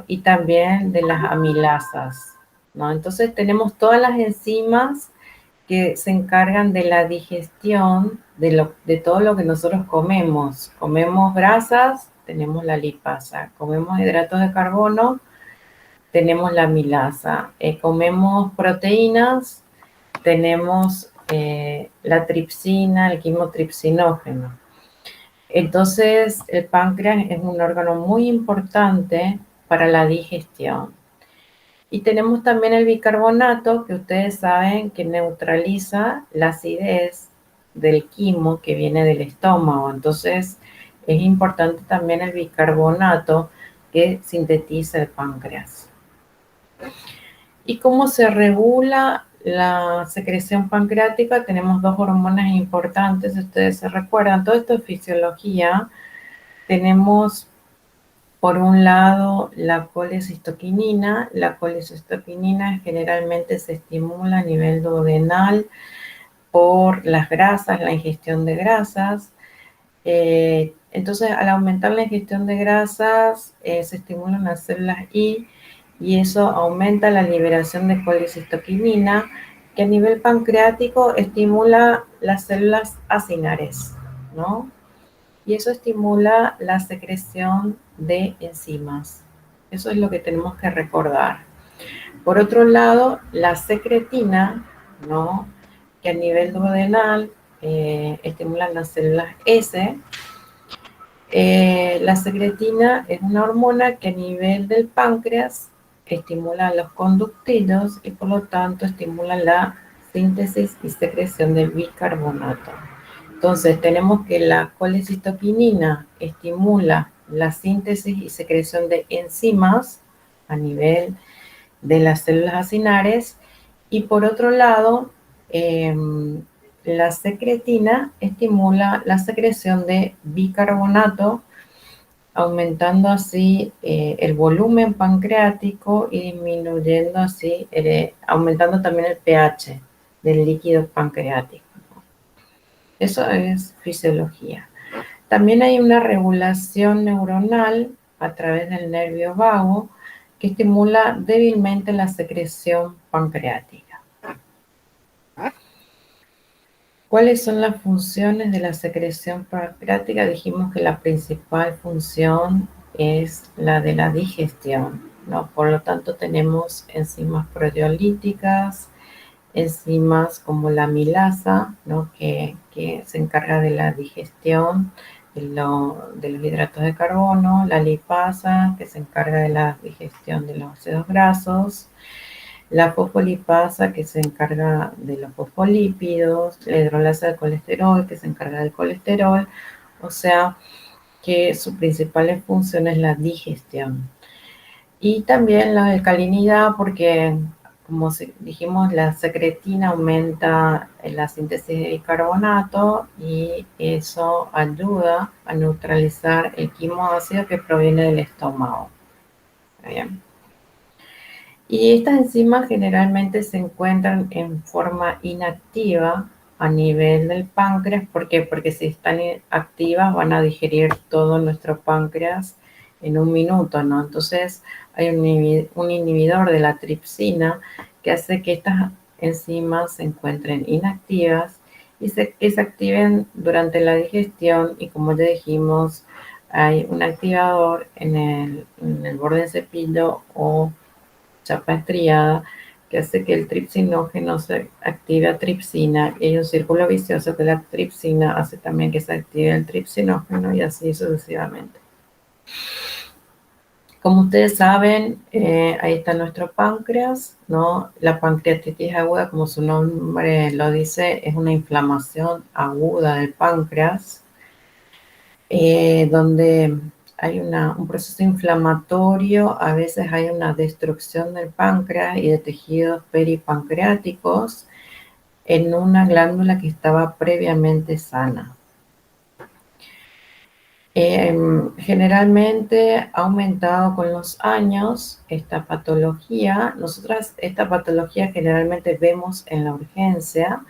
Y también de las amilasas, ¿no? Entonces tenemos todas las enzimas que se encargan de la digestión de todo lo que nosotros comemos. Comemos grasas, tenemos la lipasa. Comemos hidratos de carbono, tenemos la amilasa. Comemos proteínas, tenemos la tripsina, el quimotripsinógeno. Entonces, el páncreas es un órgano muy importante para la digestión. Y tenemos también el bicarbonato, que ustedes saben que neutraliza la acidez del quimo que viene del estómago. Entonces, es importante también el bicarbonato que sintetiza el páncreas. ¿Y cómo se regula la secreción pancreática? Tenemos dos hormonas importantes, si ustedes se recuerdan. Todo esto es fisiología. Tenemos, por un lado, la colecistoquinina. La colecistoquinina generalmente se estimula a nivel duodenal por las grasas, la ingestión de grasas. Entonces, al aumentar la ingestión de grasas, se estimulan las células y eso aumenta la liberación de colecistoquinina, que a nivel pancreático estimula las células acinares, ¿no? Y eso estimula la secreción de enzimas. Eso es lo que tenemos que recordar. Por otro lado, la secretina, ¿no? Que a nivel duodenal estimula las células S. La secretina es una hormona que a nivel del páncreas estimula los conductidos y por lo tanto estimula la síntesis y secreción del bicarbonato. Entonces tenemos que la colecistoquinina estimula la síntesis y secreción de enzimas a nivel de las células acinares y por otro lado la secretina estimula la secreción de bicarbonato, aumentando así el volumen pancreático y disminuyendo así, aumentando también el pH del líquido pancreático. Eso es fisiología. También hay una regulación neuronal a través del nervio vago que estimula débilmente la secreción pancreática. ¿Cuáles son las funciones de la secreción pancreática? Dijimos que la principal función es la de la digestión, ¿no? Por lo tanto, tenemos enzimas proteolíticas, enzimas como la amilasa, ¿no? que se encarga de la digestión de los hidratos de carbono, la lipasa, que se encarga de la digestión de los ácidos grasos, la fosfolipasa, que se encarga de los fosfolípidos, la hidrolasa del colesterol, que se encarga del colesterol, o sea que su principal función es la digestión. Y también la alcalinidad, porque como dijimos, la secretina aumenta la síntesis de bicarbonato y eso ayuda a neutralizar el quimoácido que proviene del estómago. Bien. Y estas enzimas generalmente se encuentran en forma inactiva a nivel del páncreas. ¿Por qué? Porque si están activas van a digerir todo nuestro páncreas en un minuto, ¿no? Entonces hay un inhibidor de la tripsina que hace que estas enzimas se encuentren inactivas y que se activen durante la digestión. Y como ya dijimos, hay un activador en el borde del cepillo o chapa estriada que hace que el tripsinógeno se active a tripsina y hay un círculo vicioso que la tripsina hace también que se active el tripsinógeno y así sucesivamente. Como ustedes saben, ahí está nuestro páncreas, ¿no? La pancreatitis aguda, como su nombre lo dice, es una inflamación aguda del páncreas, donde hay un proceso inflamatorio, a veces hay una destrucción del páncreas y de tejidos peripancreáticos en una glándula que estaba previamente sana. Generalmente ha aumentado con los años esta patología. Nosotras esta patología generalmente vemos en la urgencia.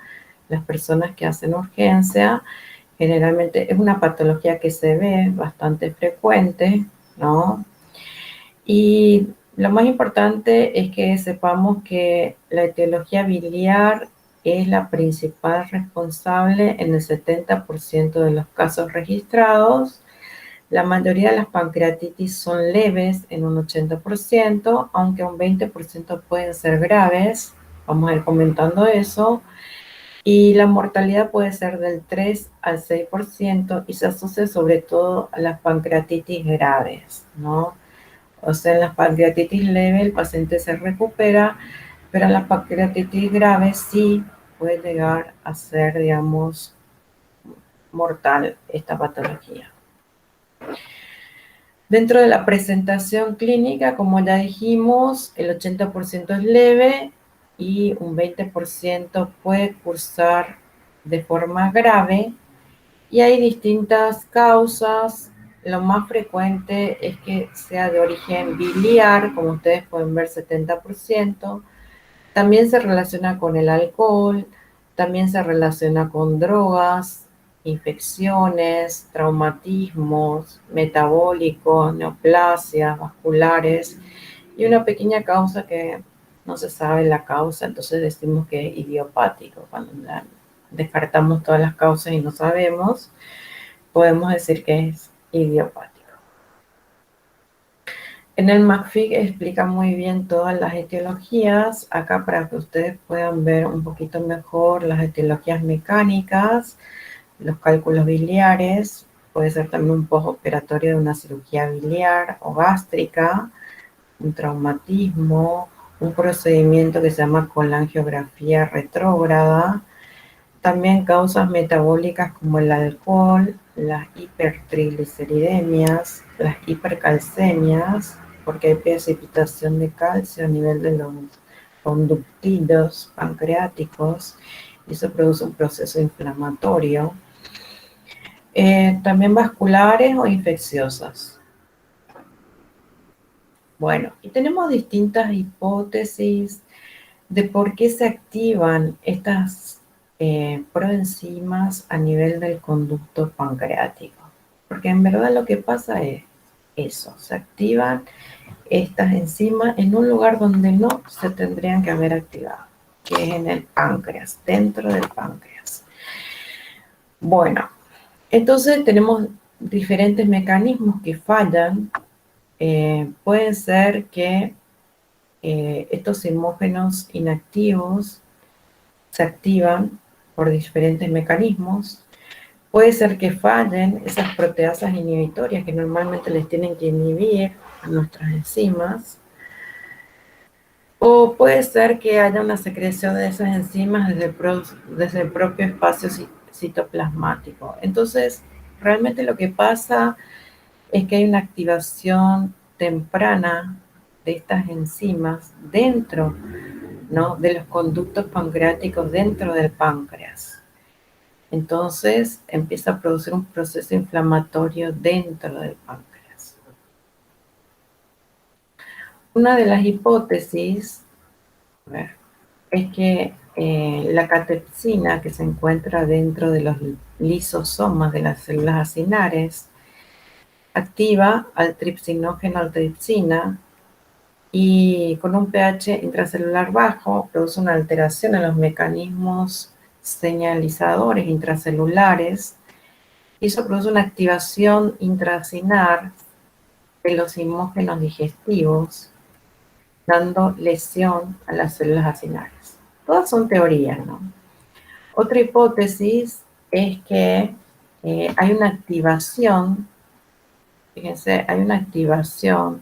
Las personas que hacen urgencia, generalmente es una patología que se ve bastante frecuente, ¿no? Y lo más importante es que sepamos que la etiología biliar es la principal responsable en el 70% de los casos registrados. La mayoría de las pancreatitis son leves en un 80%, aunque un 20% pueden ser graves. Vamos a ir comentando eso. Y la mortalidad puede ser del 3 al 6% y se asocia sobre todo a las pancreatitis graves, ¿no? O sea, en la pancreatitis leve el paciente se recupera, pero en la pancreatitis grave sí puede llegar a ser, digamos, mortal esta patología. Dentro de la presentación clínica, como ya dijimos, el 80% es leve y un 20% puede cursar de forma grave, y hay distintas causas. Lo más frecuente es que sea de origen biliar, como ustedes pueden ver, 70%. También se relaciona con el alcohol, también se relaciona con drogas, infecciones, traumatismos metabólicos, neoplasias vasculares y una pequeña causa que no se sabe la causa, entonces decimos que es idiopático. Cuando descartamos todas las causas y no sabemos, podemos decir que es idiopático. En el McFIG explica muy bien todas las etiologías, acá para que ustedes puedan ver un poquito mejor las etiologías mecánicas, los cálculos biliares, puede ser también un postoperatorio de una cirugía biliar o gástrica, un traumatismo, un procedimiento que se llama colangiografía retrógrada, también causas metabólicas como el alcohol, las hipertrigliceridemias, las hipercalcemias, porque hay precipitación de calcio a nivel de los conductidos pancreáticos y eso produce un proceso inflamatorio. También vasculares o infecciosas. Bueno, y tenemos distintas hipótesis de por qué se activan estas proenzimas a nivel del conducto pancreático. Porque en verdad lo que pasa es eso, se activan estas enzimas en un lugar donde no se tendrían que haber activado, que es en el páncreas, dentro del páncreas. Bueno, entonces tenemos diferentes mecanismos que fallan. Pueden ser que estos hemógenos inactivos se activan por diferentes mecanismos. Puede ser que fallen esas proteasas inhibitorias que normalmente les tienen que inhibir a nuestras enzimas. O puede ser que haya una secreción de esas enzimas desde el propio espacio citoplasmático. Entonces, realmente lo que pasa es que hay una activación temprana de estas enzimas dentro, ¿no?, de los conductos pancreáticos dentro del páncreas. Entonces empieza a producir un proceso inflamatorio dentro del páncreas. Una de las hipótesis es que la catepsina que se encuentra dentro de los lisosomas de las células acinares activa al tripsinógeno altripsina y con un pH intracelular bajo produce una alteración en los mecanismos señalizadores intracelulares y eso produce una activación intracinar de los hemógenos digestivos, dando lesión a las células acinares. Todas son teorías, ¿no? Otra hipótesis es que hay una activación, fíjense, hay una activación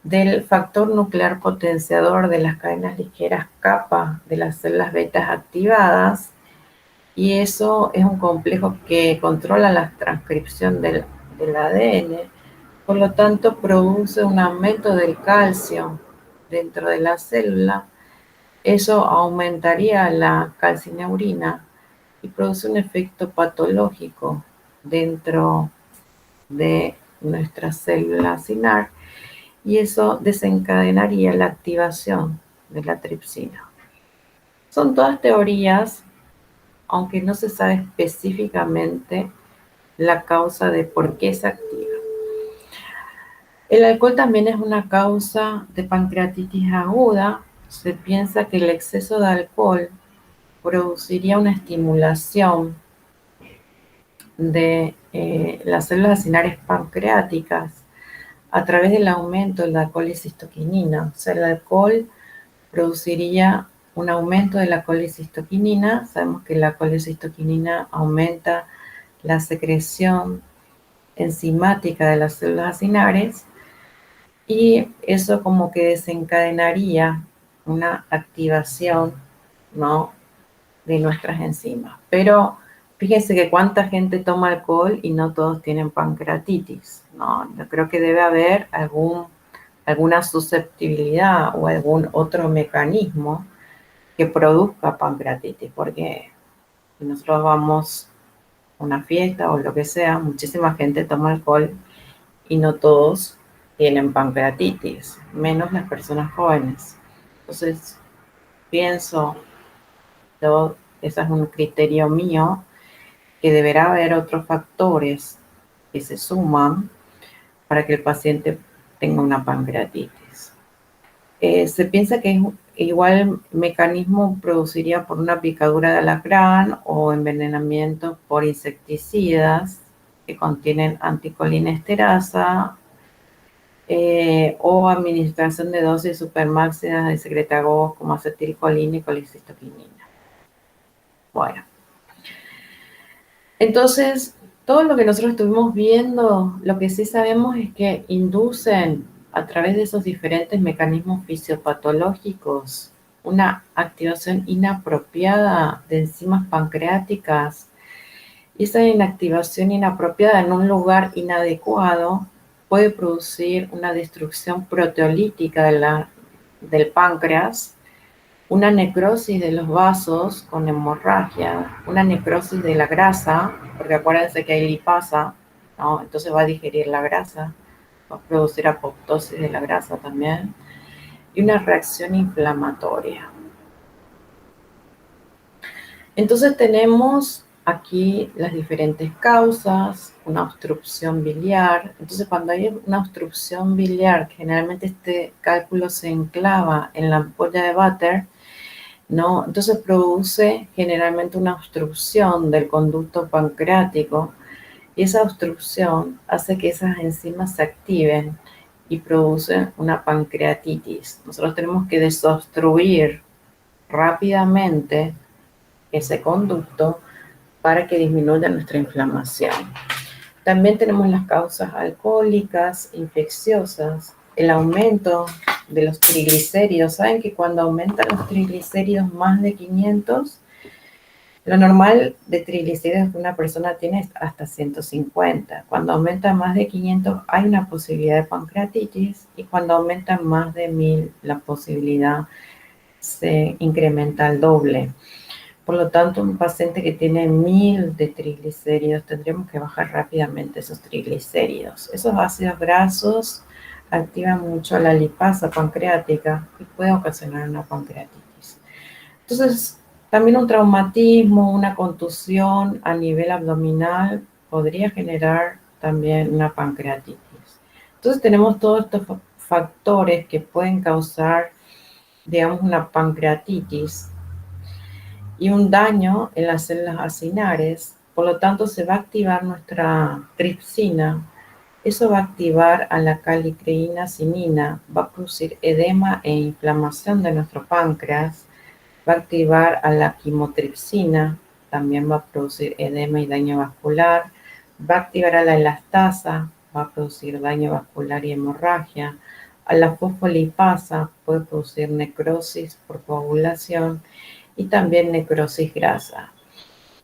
del factor nuclear potenciador de las cadenas ligeras kappa de las células betas activadas, y eso es un complejo que controla la transcripción del ADN, por lo tanto produce un aumento del calcio dentro de la célula. Eso aumentaría la calcineurina y produce un efecto patológico dentro de nuestra célula acinar, y eso desencadenaría la activación de la tripsina. Son todas teorías, aunque no se sabe específicamente la causa de por qué se activa. El alcohol también es una causa de pancreatitis aguda. Se piensa que el exceso de alcohol produciría una estimulación de las células acinares pancreáticas a través del aumento de la colicistoquinina. O sea, el alcohol produciría un aumento de la colicistoquinina. Sabemos que la colicistoquinina aumenta la secreción enzimática de las células acinares y eso como que desencadenaría una activación, ¿no?, de nuestras enzimas. Pero fíjense que cuánta gente toma alcohol y no todos tienen pancreatitis, ¿no? Yo creo que debe haber alguna susceptibilidad o algún otro mecanismo que produzca pancreatitis, porque si nosotros vamos a una fiesta o lo que sea, muchísima gente toma alcohol y no todos tienen pancreatitis, menos las personas jóvenes. Entonces, pienso, yo, ese es un criterio mío, que deberá haber otros factores que se suman para que el paciente tenga una pancreatitis. Se piensa que igual mecanismo produciría por una picadura de alacrán o envenenamiento por insecticidas que contienen anticolinesterasa, o administración de dosis supermáximas de secretagos como acetilcolina y colicistoquinina. Bueno, entonces, todo lo que nosotros estuvimos viendo, lo que sí sabemos es que inducen a través de esos diferentes mecanismos fisiopatológicos una activación inapropiada de enzimas pancreáticas, y esa inactivación inapropiada en un lugar inadecuado puede producir una destrucción proteolítica del páncreas, una necrosis de los vasos con hemorragia, una necrosis de la grasa, porque acuérdense que hay lipasa, ¿no? Entonces va a digerir la grasa, va a producir apoptosis de la grasa también, y una reacción inflamatoria. Entonces tenemos aquí las diferentes causas, una obstrucción biliar. Entonces cuando hay una obstrucción biliar, generalmente este cálculo se enclava en la ampolla de Vater, ¿no? Entonces produce generalmente una obstrucción del conducto pancreático y esa obstrucción hace que esas enzimas se activen y producen una pancreatitis. Nosotros tenemos que desobstruir rápidamente ese conducto para que disminuya nuestra inflamación. También tenemos las causas alcohólicas, infecciosas, el aumento de los triglicéridos. Saben que cuando aumentan los triglicéridos más de 500, lo normal de triglicéridos que una persona tiene es hasta 150. Cuando aumenta más de 500 hay una posibilidad de pancreatitis, y cuando aumentan más de 1000 la posibilidad se incrementa al doble. Por lo tanto, un paciente que tiene 1000 de triglicéridos, tendríamos que bajar rápidamente esos triglicéridos. Esos ácidos grasos activan mucho la lipasa pancreática y puede ocasionar una pancreatitis. Entonces, también un traumatismo, una contusión a nivel abdominal podría generar también una pancreatitis. Entonces, tenemos todos estos factores que pueden causar, digamos, una pancreatitis y un daño en las células acinares. Por lo tanto, se va a activar nuestra tripsina. Eso va a activar a la calicreína-cinina, va a producir edema e inflamación de nuestro páncreas, va a activar a la quimotripsina, también va a producir edema y daño vascular, va a activar a la elastasa, va a producir daño vascular y hemorragia, a la fosfolipasa, puede producir necrosis por coagulación y también necrosis grasa.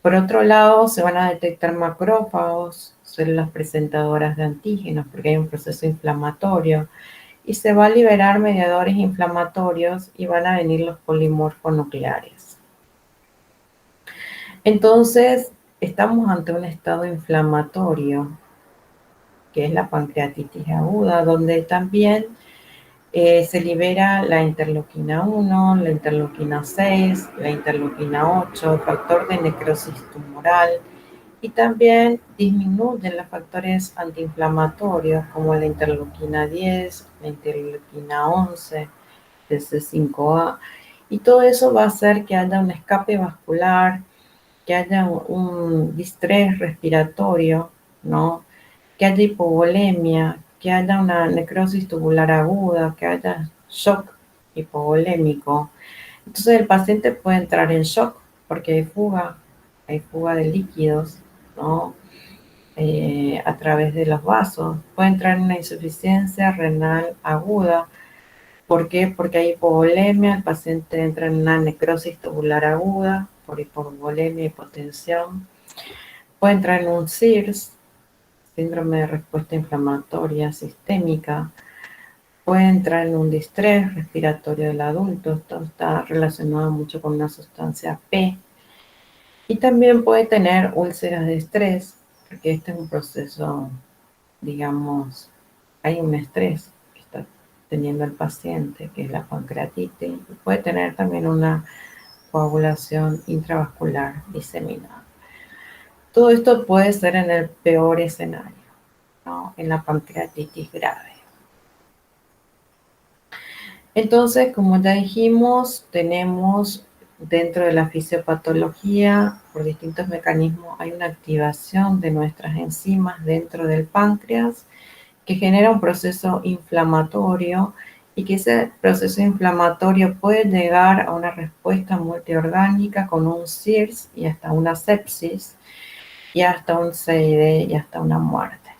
Por otro lado, se van a detectar macrófagos, células presentadoras de antígenos, porque hay un proceso inflamatorio, y se va a liberar mediadores inflamatorios y van a venir los polimorfos nucleares. Entonces, estamos ante un estado inflamatorio, que es la pancreatitis aguda, donde también se libera la interleuquina 1, la interleuquina 6, la interleuquina 8, factor de necrosis tumoral, Y también disminuyen los factores antiinflamatorios como la interleuquina 10, la interleuquina 11, el C5A. Y todo eso va a hacer que haya un escape vascular, que haya un distrés respiratorio, ¿no? Que haya hipovolemia, que haya una necrosis tubular aguda, que haya shock hipovolémico. Entonces el paciente puede entrar en shock porque hay fuga de líquidos, ¿no? A través de los vasos. Puede entrar en una insuficiencia renal aguda. ¿Por qué? Porque hay hipovolemia, el paciente entra en una necrosis tubular aguda por hipovolemia y hipotensión. Puede entrar en un SIRS, síndrome de respuesta inflamatoria sistémica. Puede entrar en un distrés respiratorio del adulto. Esto está relacionado mucho con una sustancia P. Y también puede tener úlceras de estrés, porque este es un proceso, digamos, hay un estrés que está teniendo el paciente, que es la pancreatitis. Y puede tener también una coagulación intravascular diseminada. Todo esto puede ser en el peor escenario, ¿no? En la pancreatitis grave. Entonces, como ya dijimos, tenemos dentro de la fisiopatología, por distintos mecanismos, hay una activación de nuestras enzimas dentro del páncreas que genera un proceso inflamatorio y que ese proceso inflamatorio puede llegar a una respuesta multiorgánica con un SIRS y hasta una sepsis y hasta un CID y hasta una muerte,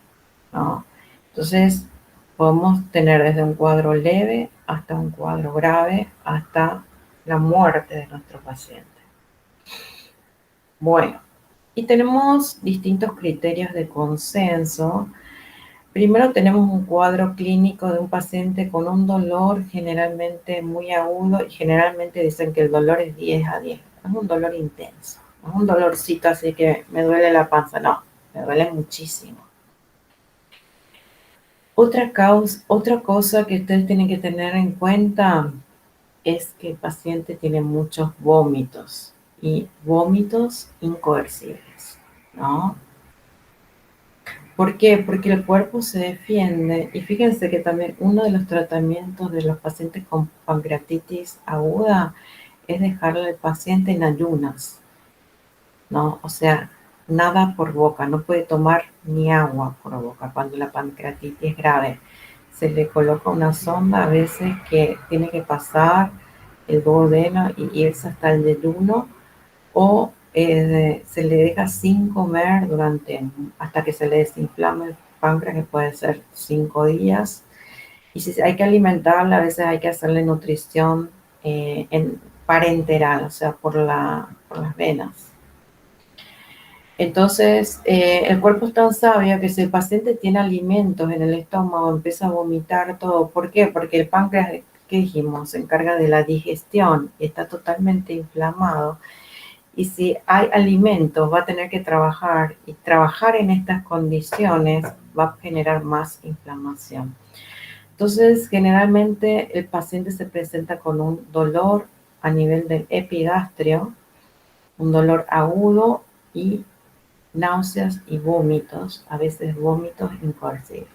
¿no? Entonces, podemos tener desde un cuadro leve hasta un cuadro grave, hasta la muerte de nuestro paciente. Bueno, y tenemos distintos criterios de consenso. Primero tenemos un cuadro clínico de un paciente con un dolor generalmente muy agudo y generalmente dicen que el dolor es 10 a 10. Es un dolor intenso, no es un dolorcito así que me duele la panza, no, me duele muchísimo. Otra cosa que ustedes tienen que tener en cuenta es que el paciente tiene muchos vómitos y vómitos incoercibles, ¿no? ¿Por qué? Porque el cuerpo se defiende y fíjense que también uno de los tratamientos de los pacientes con pancreatitis aguda es dejarle al paciente en ayunas, ¿no? O sea, nada por boca, no puede tomar ni agua por boca cuando la pancreatitis es grave. Se le coloca una sonda a veces que tiene que pasar el duodeno y irse hasta el yeyuno o se le deja sin comer hasta que se le desinflame el páncreas, que puede ser 5 días. Y si hay que alimentarla, a veces hay que hacerle nutrición parenteral, o sea, por las venas. Entonces, el cuerpo es tan sabio que si el paciente tiene alimentos en el estómago, empieza a vomitar todo. ¿Por qué? Porque el páncreas, ¿qué dijimos? Se encarga de la digestión y está totalmente inflamado. Y si hay alimentos, va a tener que trabajar y trabajar en estas condiciones va a generar más inflamación. Entonces, generalmente el paciente se presenta con un dolor a nivel del epigastrio, un dolor agudo y náuseas y vómitos, a veces vómitos incoercibles.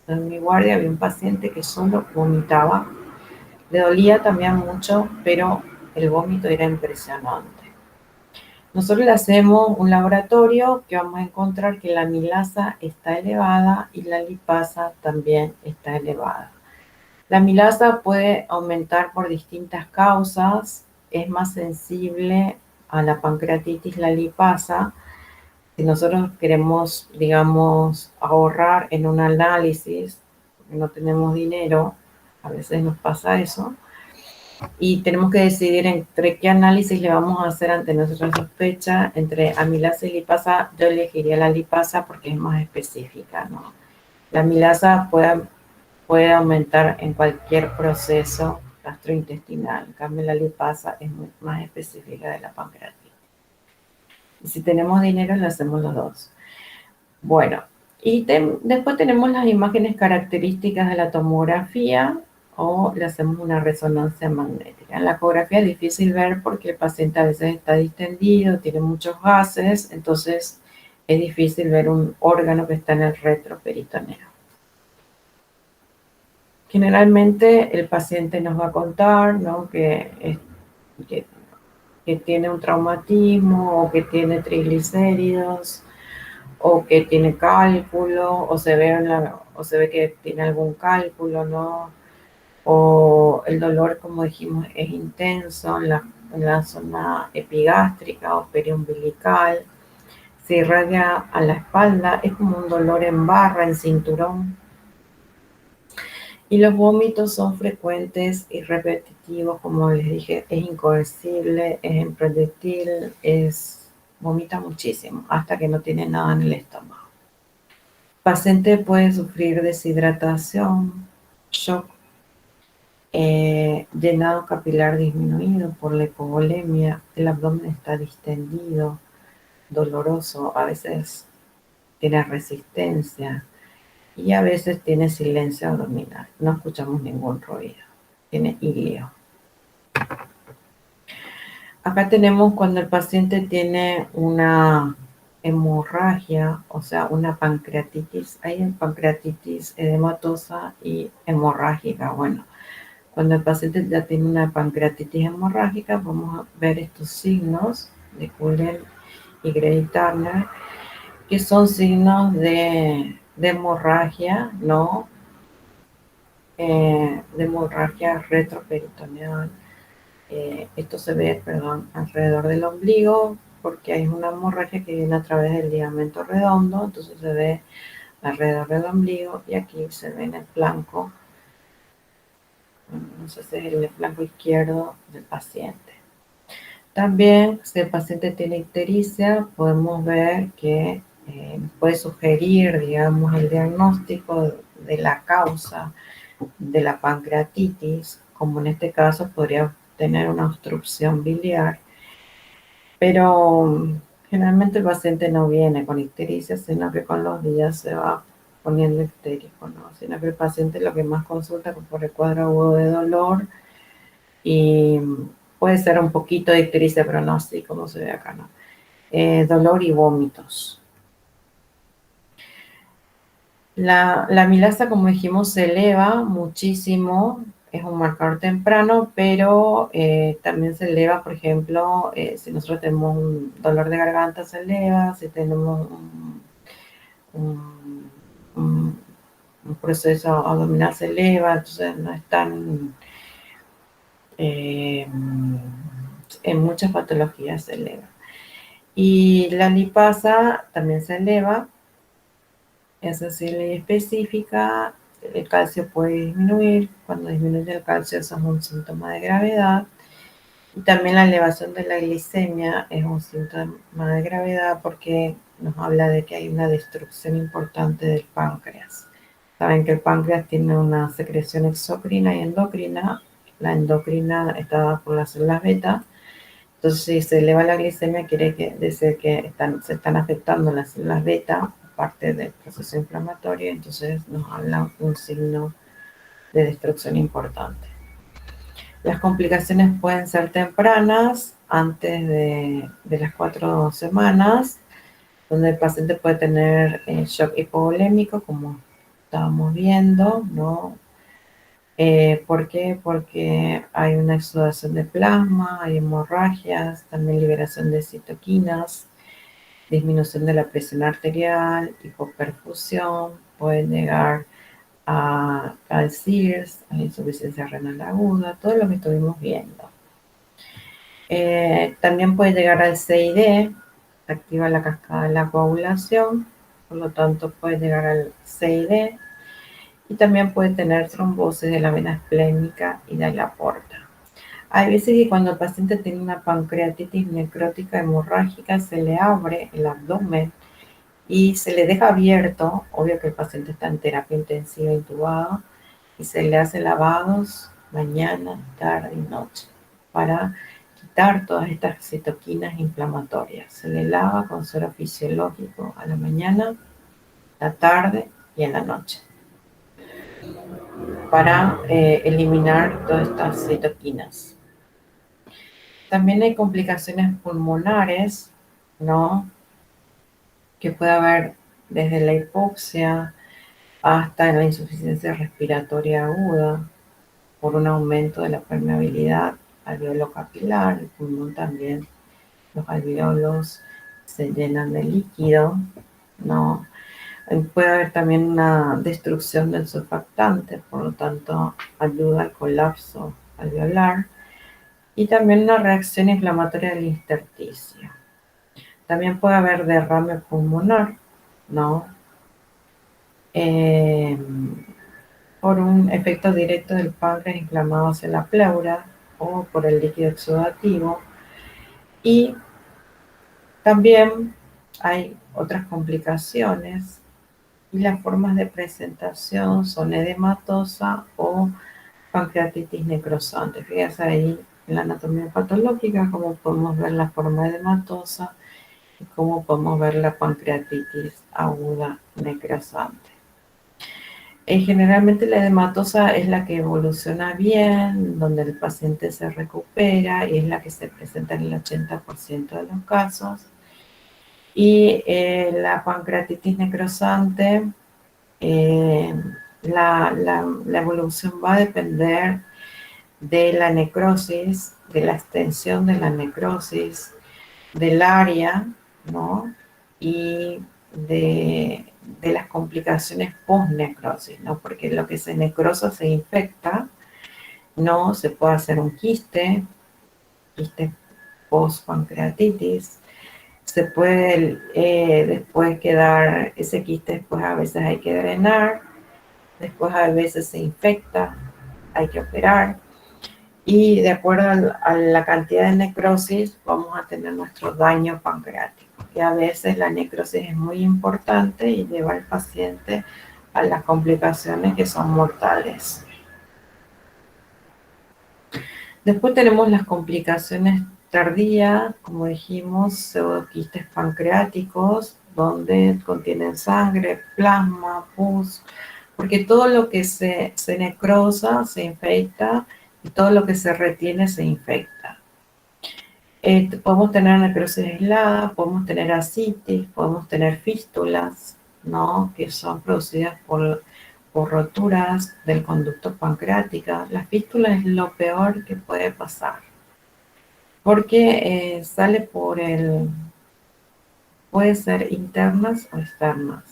En mi guardia había un paciente que solo vomitaba, le dolía también mucho, pero el vómito era impresionante. Nosotros le hacemos un laboratorio que vamos a encontrar que la amilasa está elevada y la lipasa también está elevada. La amilasa puede aumentar por distintas causas, es más sensible a la pancreatitis la lipasa. Si nosotros queremos, digamos, ahorrar en un análisis, no tenemos dinero, a veces nos pasa eso, y tenemos que decidir entre qué análisis le vamos a hacer ante nuestra sospecha, entre amilasa y lipasa. Yo elegiría la lipasa porque es más específica, ¿no? La amilasa puede aumentar en cualquier proceso gastrointestinal, en cambio la lipasa es más específica de la pancreatitis. Y si tenemos dinero, le hacemos los dos. Bueno, y después tenemos las imágenes características de la tomografía o le hacemos una resonancia magnética. En la ecografía es difícil ver porque el paciente a veces está distendido, tiene muchos gases, entonces es difícil ver un órgano que está en el retroperitoneo. Generalmente el paciente nos va a contar, ¿no?, que tiene un traumatismo o que tiene triglicéridos o que tiene cálculo o se ve que tiene algún cálculo, ¿no? O el dolor, como dijimos, es intenso en la zona epigástrica o periumbilical, se irradia a la espalda, es como un dolor en barra, en cinturón. Y los vómitos son frecuentes y repetitivos, como les dije, es incoercible, es impredictible, vomita muchísimo hasta que no tiene nada en el estómago. El paciente puede sufrir deshidratación, shock, llenado capilar disminuido por la hipovolemia, el abdomen está distendido, doloroso, a veces tiene resistencia y a veces tiene silencio abdominal, no escuchamos ningún ruido, tiene ilio. Acá tenemos cuando el paciente tiene una hemorragia, o sea, una pancreatitis, hay pancreatitis edematosa y hemorrágica. Bueno, cuando el paciente ya tiene una pancreatitis hemorrágica, vamos a ver estos signos de Cullen y Grey-Turner, que son signos de hemorragia, ¿no? De hemorragia retroperitoneal. Esto se ve, perdón, alrededor del ombligo, porque hay una hemorragia que viene a través del ligamento redondo, entonces se ve alrededor del ombligo y aquí se ve en el flanco, no sé si es el flanco izquierdo del paciente. También, si el paciente tiene ictericia, podemos ver que puede sugerir, digamos, el diagnóstico de la causa de la pancreatitis, como en este caso podría tener una obstrucción biliar, pero generalmente el paciente no viene con ictericia, sino que con los días se va poniendo ictérico, ¿no? Sino que el paciente lo que más consulta es por el cuadro agudo de dolor y puede ser un poquito de ictericia, pero no así como se ve acá, ¿no? Dolor y vómitos. La amilasa, como dijimos, se eleva muchísimo, es un marcador temprano, pero también se eleva, por ejemplo, si nosotros tenemos un dolor de garganta, se eleva, si tenemos un, un- un proceso abdominal, se eleva, entonces no es tan... eh, en muchas patologías se eleva. Y la lipasa también se eleva, es sensible y específica. El calcio puede disminuir. Cuando disminuye el calcio, eso es un síntoma de gravedad. Y también la elevación de la glicemia es un síntoma de gravedad porque nos habla de que hay una destrucción importante del páncreas. Saben que el páncreas tiene una secreción exocrina y endocrina. La endocrina está dada por las células beta. Entonces, si se eleva la glicemia, quiere decir que se están afectando las células beta, parte del proceso inflamatorio, entonces nos habla un signo de destrucción importante. Las complicaciones pueden ser tempranas, antes de las 4 semanas, donde el paciente puede tener shock hipovolémico, como estábamos viendo, ¿no? ¿Por qué? Porque hay una exudación de plasma, hay hemorragias, también liberación de citoquinas, disminución de la presión arterial, hipoperfusión, puede llegar al CIRS, a la insuficiencia renal aguda, todo lo que estuvimos viendo. También puede llegar al CID, activa la cascada de la coagulación, por lo tanto puede llegar al CID, y también puede tener trombosis de la vena esplénica y de la porta. Hay veces que cuando el paciente tiene una pancreatitis necrótica hemorrágica, se le abre el abdomen y se le deja abierto, obvio que el paciente está en terapia intensiva intubado, y se le hace lavados mañana, tarde y noche para quitar todas estas citoquinas inflamatorias. Se le lava con suero fisiológico a la mañana, la tarde y en la noche para eliminar todas estas citoquinas. También hay complicaciones pulmonares, ¿no? que puede haber desde la hipoxia hasta la insuficiencia respiratoria aguda por un aumento de la permeabilidad alveolo-capilar. El pulmón también, los alveolos se llenan de líquido, ¿no? Puede haber también una destrucción del surfactante, por lo tanto ayuda al colapso alveolar, y también una reacción inflamatoria del intersticio. También puede haber derrame pulmonar, ¿no? Eh, por un efecto directo del páncreas inflamado hacia la pleura o por el líquido exudativo. Y también hay otras complicaciones y las formas de presentación son edematosa o pancreatitis necrosante. Fíjense ahí en la anatomía patológica cómo podemos ver la forma edematosa y cómo podemos ver la pancreatitis aguda necrosante. Generalmente la edematosa es la que evoluciona bien, donde el paciente se recupera y es la que se presenta en el 80% de los casos. Y la pancreatitis necrosante, la evolución va a depender de la necrosis, de la extensión de la necrosis, del área, ¿no? Y de las complicaciones post-necrosis, ¿no? Porque lo que se necrosa se infecta, ¿no? Se puede hacer un quiste post-pancreatitis, se puede después quedar, ese quiste después a veces hay que drenar, después a veces se infecta, hay que operar, y de acuerdo a la cantidad de necrosis vamos a tener nuestro daño pancreático. Y a veces la necrosis es muy importante y lleva al paciente a las complicaciones que son mortales. Después tenemos las complicaciones tardías, como dijimos, pseudoquistes pancreáticos, donde contienen sangre, plasma, pus, porque todo lo que se necrosa se infecta y todo lo que se retiene se infecta. Podemos tener necrosis aislada, podemos tener ascitis, podemos tener fístulas, ¿no? Que son producidas por roturas del conducto pancreático. La fístula es lo peor que puede pasar, porque sale puede ser internas o externas.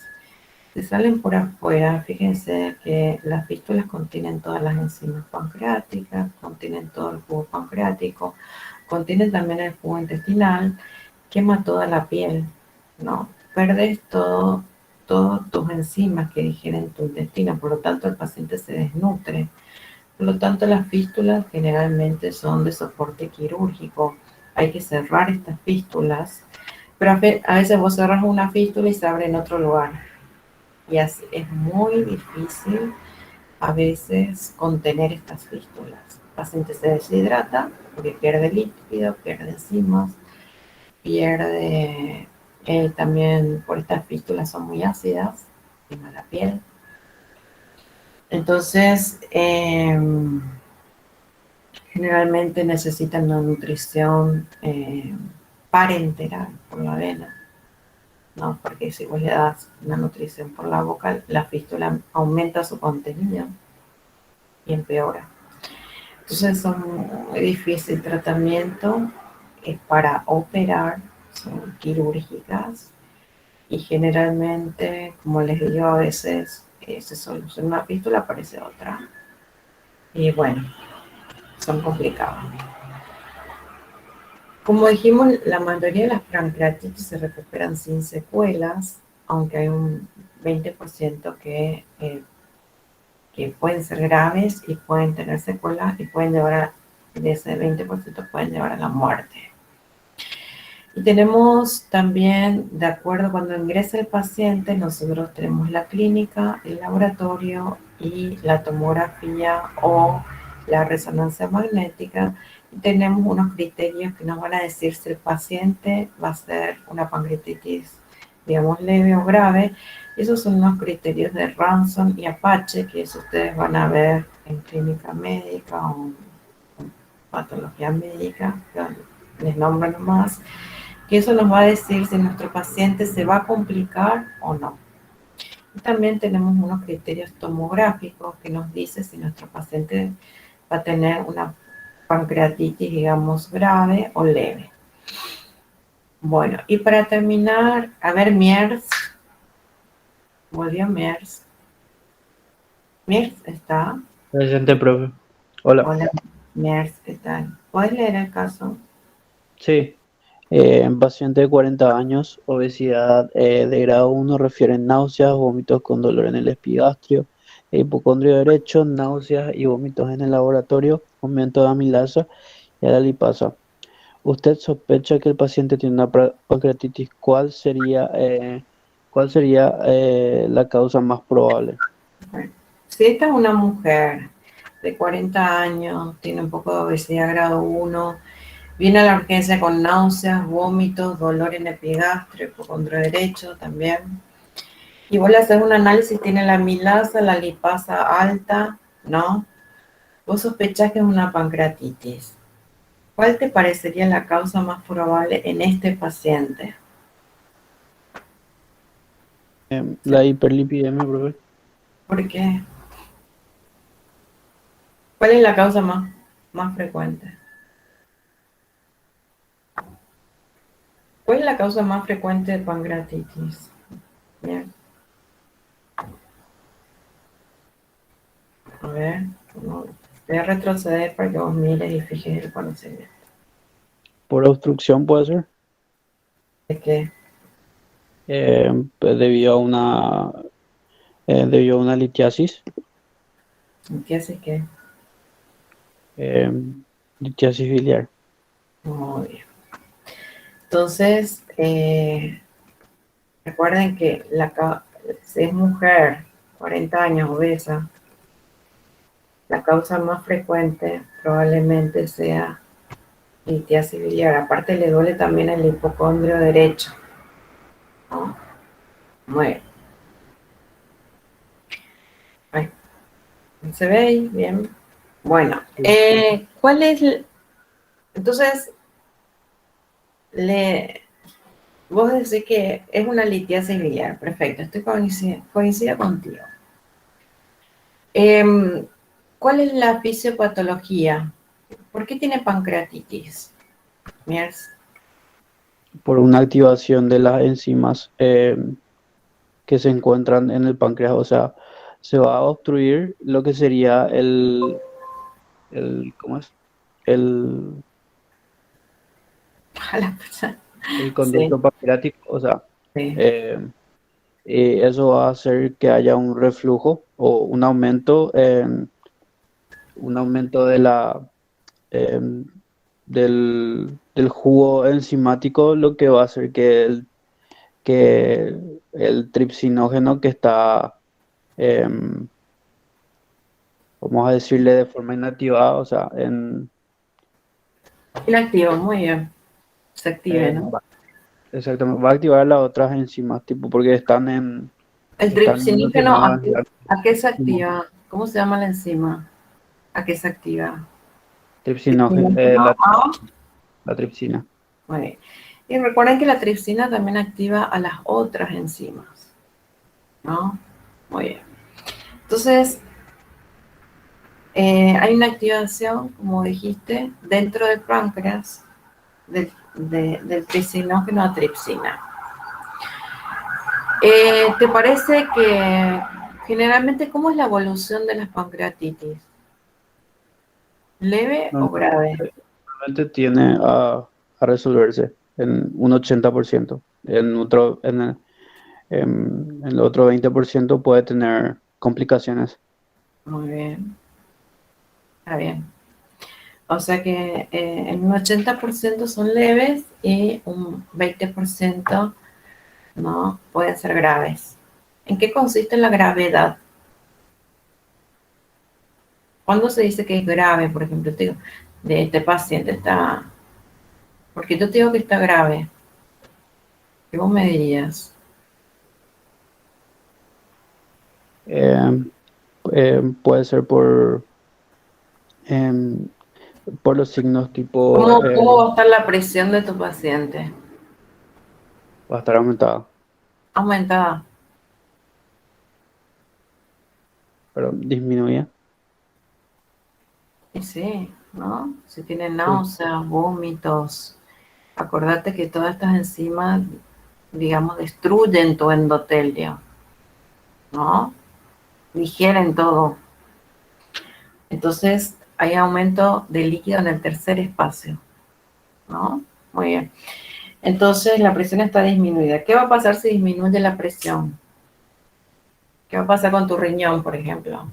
Si salen por afuera, fíjense que las fístulas contienen todas las enzimas pancreáticas, contienen todo el jugo pancreático, contienen también el jugo intestinal, quema toda la piel, ¿no? Perdes todas tus enzimas que digieren tu intestino, por lo tanto el paciente se desnutre. Por lo tanto, las fístulas generalmente son de soporte quirúrgico. Hay que cerrar estas fístulas, pero a veces vos cerras una fístula y se abre en otro lugar. Y así es muy difícil a veces contener estas fístulas. El paciente se deshidrata porque pierde líquido, pierde enzimas, pierde también, por estas fístulas son muy ácidas, quema la piel. Entonces, generalmente necesitan una nutrición parenteral por la vena, ¿no? Porque si vos le das una nutrición por la boca, la fístula aumenta su contenido y empeora. Entonces son muy difícil tratamiento, es para operar, son quirúrgicas y generalmente, como les digo, a veces se soluciona una fístula, aparece otra. Y bueno, son complicadas. Como dijimos, la mayoría de las pancreatitis se recuperan sin secuelas, aunque hay un 20% que pueden ser graves y pueden tener secuelas y pueden llevar de ese 20% pueden llevar a la muerte. Y tenemos también, de acuerdo cuando ingresa el paciente, nosotros tenemos la clínica, el laboratorio y la tomografía o la resonancia magnética. Y tenemos unos criterios que nos van a decir si el paciente va a ser una pancreatitis, digamos, leve o grave. Esos son los criterios de Ranson y Apache, que eso ustedes van a ver en clínica médica o en patología médica, les nombro nomás. que eso nos va a decir si nuestro paciente se va a complicar o no. Y también tenemos unos criterios tomográficos que nos dice si nuestro paciente va a tener una pancreatitis, digamos, grave o leve. Bueno, y para terminar, a ver, Miers, volvió Miers. Miers está. Presente, profe. Hola. Hola, Miers, ¿qué tal? ¿Puedes leer el caso? Sí. Paciente de 40 años, obesidad de grado 1, refieren náuseas, vómitos con dolor en el epigastrio, hipocondrio derecho, náuseas y vómitos en el laboratorio, aumento de amilasa y a la lipasa. ¿Usted sospecha que el paciente tiene una pancreatitis? ¿Cuál sería la causa más probable? Bueno, si esta es una mujer de 40 años, tiene un poco de obesidad grado 1, viene a la urgencia con náuseas, vómitos, dolor en epigastrio, hipocondrio derecho también. Y vos le haces un análisis, tiene la amilasa, la lipasa alta, ¿no? Vos sospechás que es una pancreatitis. ¿Cuál te parecería la causa más probable en este paciente? La hiperlipidemia, profe. ¿Por qué? ¿Cuál es la causa más frecuente? ¿Cuál es la causa más frecuente de pancreatitis? Bien, a ver, voy a retroceder para que vos mires y fijes el conocimiento. Por obstrucción puede ser. ¿De qué? Pues debido a una litiasis. ¿Qué hace qué? eh, Litiasis biliar. Muy bien. Entonces, recuerden que si es mujer, 40 años, obesa, la causa más frecuente probablemente sea litiasis biliar. Aparte le duele también el hipocondrio derecho, ¿no? Muy bien. Ay, ¿se ve ahí? Bien. Bueno, Sí. ¿cuál es? Entonces, vos decís que es una litiasis biliar. Perfecto, estoy coincido contigo. Em, ¿Cuál es la fisiopatología? ¿Por qué tiene pancreatitis? Miers. Por una activación de las enzimas que se encuentran en el páncreas. O sea, se va a obstruir lo que sería ¿cómo es? El, A la persona. el Sí, conducto pancreático. O sea, sí. eh, y eso va a hacer que haya un reflujo o un aumento em, del jugo enzimático, lo que va a hacer que el tripsinógeno que está, em, vamos a decirle de forma inactivada, o sea, Inactivo, muy bien. Se active, ¿no? exactamente, va a activar las otras enzimas, tipo, porque El están tripsinígeno, relacionadas en la a qué se enzima. activa? ¿Cómo se llama la enzima? ¿A qué se activa? Tripsinógeno, Tripsinígeno A. la tripsina. Muy bien. Y recuerden que la tripsina también activa a las otras enzimas, ¿no? Muy bien. Entonces, hay una activación, como dijiste, dentro del páncreas del trisinógeno a tripsina. ¿Te parece que generalmente cómo es la evolución de las pancreatitis? ¿Leve o grave? Normalmente tiene a resolverse en un 80%. En el otro 20% puede tener complicaciones. Muy bien, está bien. O sea que en un 80% son leves y un 20% no pueden ser graves. ¿En qué consiste la gravedad? ¿Cuándo se dice que es grave? Por ejemplo, te digo, de este paciente está, porque yo te digo que está grave. ¿Qué vos me dirías? Eh, Puede ser em, por los signos tipo ¿Cómo va a estar la presión de tu paciente? Va a estar aumentada, Aumentada. pero disminuye. Y sí, ¿no? Si tiene Sí. náuseas, vómitos. Acordate que todas estas enzimas, digamos, destruyen tu endotelio, ¿no? Digieren todo. Entonces, hay aumento de líquido en el tercer espacio, ¿no? Muy bien. Entonces, la presión está disminuida. ¿Qué va a pasar si disminuye la presión? ¿Qué va a pasar con tu riñón, por ejemplo?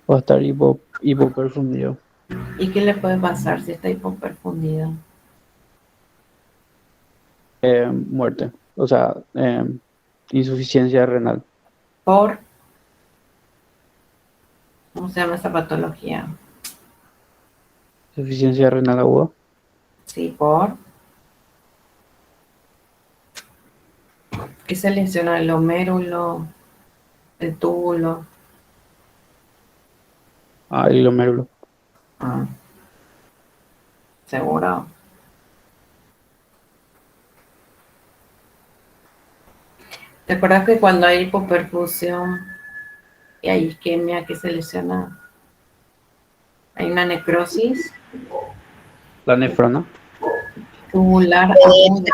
Va a estar hipoperfundido. ¿Y qué le puede pasar si está hipoperfundido? Muerte. O sea, insuficiencia renal. Por, ¿cómo se llama esa patología? Insuficiencia renal aguda. Sí, por. ¿Qué se lesiona? El homérulo, el túbulo. Ah, el glomérulo. Ah, seguro. ¿Te acuerdas que cuando hay hipoperfusión y hay isquemia, que se lesiona? Hay una necrosis La nefrona. tubular Qué aguda.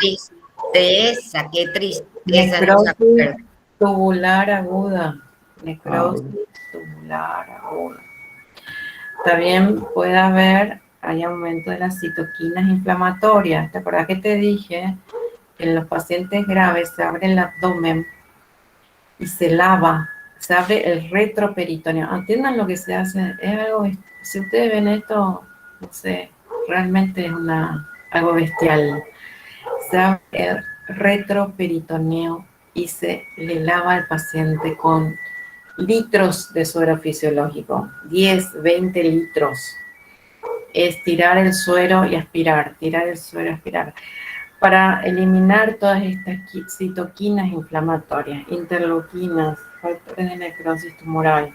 qué tristeza, no se Necrosis acuerda. tubular aguda. Ah, Necrosis tubular aguda. También puede haber, hay aumento de las citoquinas inflamatorias. ¿Te acuerdas que te dije que en los pacientes graves se abre el abdomen y se lava, se abre el retroperitoneo? Entiendan lo que se hace, es algo, si ustedes ven esto, no sé, realmente es algo bestial. Se abre el retroperitoneo y se le lava al paciente con litros de suero fisiológico, 10, 20 litros. Es tirar el suero y aspirar, tirar el suero y aspirar, para eliminar todas estas citoquinas inflamatorias, interleuquinas, factores de necrosis tumoral.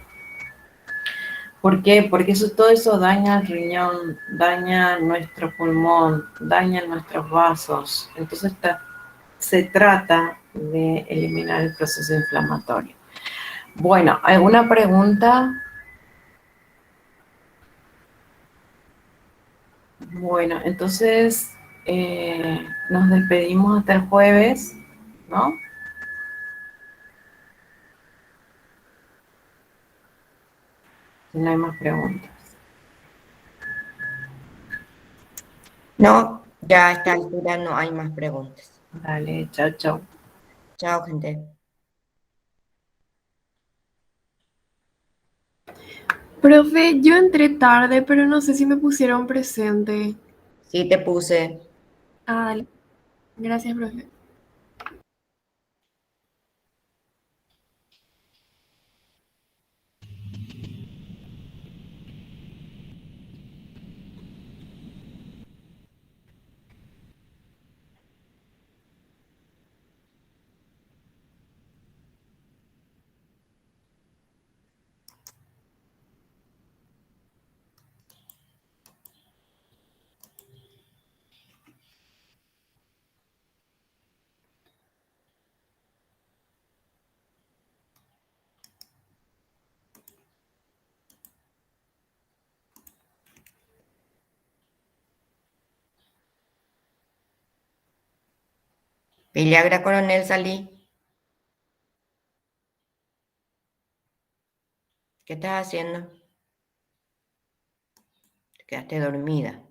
¿Por qué? Porque todo eso daña el riñón, daña nuestro pulmón, daña nuestros vasos. Entonces se trata de eliminar el proceso inflamatorio. Bueno, ¿alguna pregunta? Bueno, entonces nos despedimos hasta el jueves, ¿no? Si no hay más preguntas. No, ya a esta altura no hay más preguntas. Dale, chao, chao. Chao, gente. Profe, yo entré tarde, pero no sé si me pusieron presente. Sí te puse. Ah, dale. Gracias, profe. Villagra Coronel, salí. ¿Qué estás haciendo? Te quedaste dormida.